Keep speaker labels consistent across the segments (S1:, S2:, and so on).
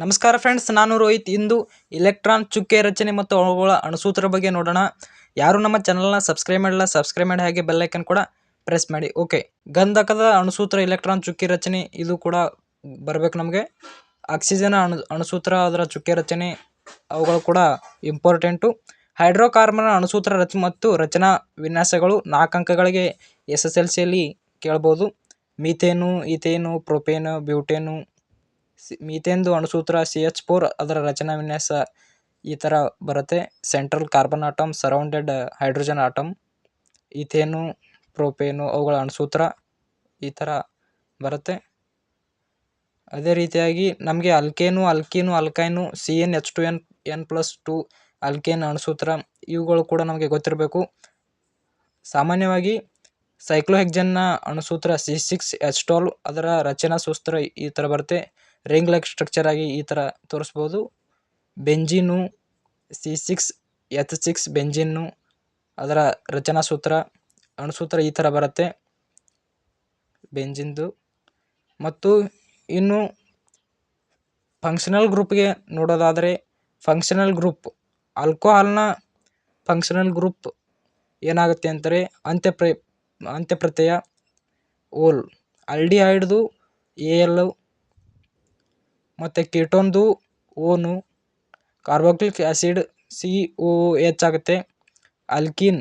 S1: ನಮಸ್ಕಾರ ಫ್ರೆಂಡ್ಸ್, ನಾನು ರೋಹಿತ್. ಇಂದು ಇಲೆಕ್ಟ್ರಾನ್ ಚುಕ್ಕೆ ರಚನೆ ಮತ್ತು ಅವುಗಳ ಅಣುಸೂತ್ರ ಬಗ್ಗೆ ನೋಡೋಣ. ಯಾರು ನಮ್ಮ ಚಾನಲ್ನ ಸಬ್ಸ್ಕ್ರೈಬ್ ಮಾಡಿಲ್ಲ, ಸಬ್ಸ್ಕ್ರೈಬ್ ಮಾಡಿ, ಹಾಗೆ ಬೆಲ್ಲೈಕನ್ ಕೂಡ ಪ್ರೆಸ್ ಮಾಡಿ. ಓಕೆ, ಗಂಧಕದ ಅಣುಸೂತ್ರ, ಇಲೆಕ್ಟ್ರಾನ್ ಚುಕ್ಕೆ ರಚನೆ ಇದು ಕೂಡ ಬರಬೇಕು ನಮಗೆ. ಆಕ್ಸಿಜನ್ ಅಣುಸೂತ್ರ, ಅದರ ಚುಕ್ಕೆ ರಚನೆ ಅವುಗಳು ಕೂಡ ಇಂಪಾರ್ಟೆಂಟು. ಹೈಡ್ರೋಕಾರ್ಬನ್ ಅಣುಸೂತ್ರ ಮತ್ತು ರಚನಾ ವಿನ್ಯಾಸಗಳು 4 ಅಂಕಗಳಿಗೆ SSLCಯಲ್ಲಿ ಕೇಳ್ಬೋದು. ಮೀಥೇನು, ಈಥೇನು, ಪ್ರೊಪೇನು, ಬ್ಯೂಟೇನು. ಮೀಥೇನ್ದು ಅಣುಸೂತ್ರ CH4, ಅದರ ರಚನಾ ವಿನ್ಯಾಸ ಈ ಥರ ಬರುತ್ತೆ. Central carbon atom, surrounded hydrogen atom. Ethane, propane ಅವುಗಳ ಅಣುಸೂತ್ರ ಈ ಥರ ಬರುತ್ತೆ. ಅದೇ ರೀತಿಯಾಗಿ ನಮಗೆ ಅಲ್ಕೇನು, ಅಲ್ಕೀನು, ಅಲ್ಕೈನು, CnH2n+2 ಅಲ್ಕೇನ್ ಅಣುಸೂತ್ರ ಇವುಗಳು ಕೂಡ ನಮಗೆ ಗೊತ್ತಿರಬೇಕು. ಸಾಮಾನ್ಯವಾಗಿ ಸೈಕ್ಲೋಹೆಕ್ಸೇನ್ನ ಅಣುಸೂತ್ರ C6H12, ಅದರ ರಚನಾ ಸೂತ್ರ ಈ ಥರ ಬರುತ್ತೆ. ರಿಂಗ್ ಲೈಕ್ ಸ್ಟ್ರಕ್ಚರ್ ಆಗಿ ಈ ಥರ ತೋರಿಸ್ಬೋದು. ಬೆಂಜೀನು C6H6 ಬೆಂಜೀನು, ಅದರ ರಚನಾ ಸೂತ್ರ ಅಣುಸೂತ್ರ ಈ ಥರ ಬರುತ್ತೆ ಬೆಂಜಿನ್ದು. ಮತ್ತು ಇನ್ನು ಫಂಕ್ಷನಲ್ ಗ್ರೂಪ್ಗೆ ನೋಡೋದಾದರೆ, ಫಂಕ್ಷನಲ್ ಗ್ರೂಪ್ ಆಲ್ಕೋಹಾಲ್ನ ಫಂಕ್ಷನಲ್ ಗ್ರೂಪ್ ಏನಾಗುತ್ತೆ ಅಂತಾರೆ, ಅಂತ್ಯಪ್ರತ್ಯಯ ಓಲ್. ಆಲ್ಡಿಹೈಡ್ದು AL ಮತ್ತು ಕೀಟೋನ್ದು ಓನು. ಕಾರ್ಬೋಕ್ಲಿಕ್ ಆ್ಯಸಿಡ್ COOH ಆಗುತ್ತೆ. ಅಲ್ಕೀನ್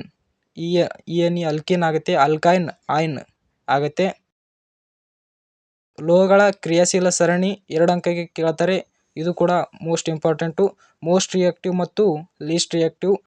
S1: ENE ಅಲ್ಕೀನ್ ಆಗುತ್ತೆ. ಅಲ್ಕೈನ್ ಐನ್ ಆಗುತ್ತೆ. ಲೋಹಗಳ ಕ್ರಿಯಾಶೀಲ ಸರಣಿ 2 ಅಂಕಕ್ಕೆ ಕೇಳ್ತಾರೆ. ಇದು ಕೂಡ ಮೋಸ್ಟ್ ಇಂಪಾರ್ಟೆಂಟು. ಮೋಸ್ಟ್ ರಿಯಾಕ್ಟಿವ್ ಮತ್ತು ಲೀಸ್ಟ್ ರಿಯಾಕ್ಟಿವ್